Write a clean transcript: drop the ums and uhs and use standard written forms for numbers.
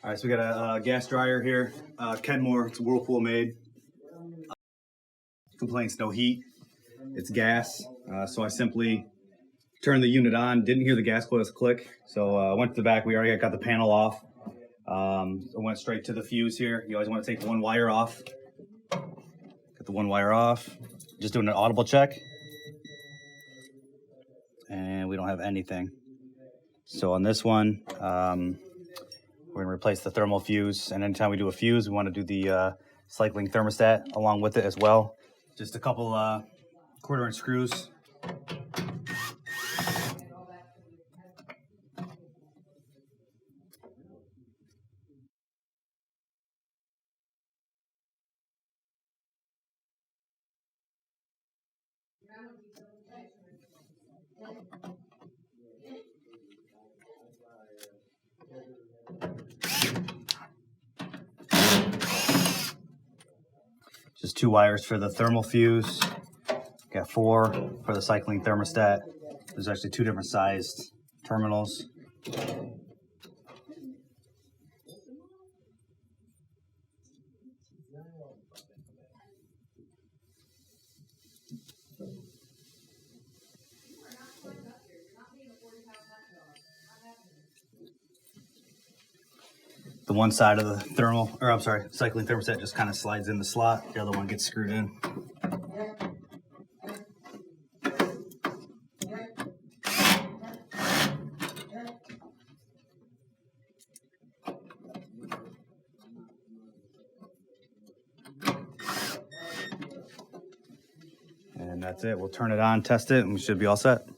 All right, so we got a gas dryer here, Kenmore. It's a Whirlpool Maid. Complaints, no heat. It's gas. So I simply turned the unit on. Didn't hear the gas coils click. So I went to the back. We already got the panel off. I went straight to the fuse here. You always want to take one wire off. Got the one wire off. Just doing an audible check. And we don't have anything. So on this one, we're gonna replace the thermal fuse. And anytime we do a fuse, we want to do the cycling thermostat along with it as well. Just a couple 1/4" screws. Just 2 wires for the thermal fuse. Got 4 for the cycling thermostat. There's actually 2 different sized terminals. The one side of the cycling thermostat just kind of slides in the slot. The other one gets screwed in. And that's it. We'll turn it on, test it, and we should be all set.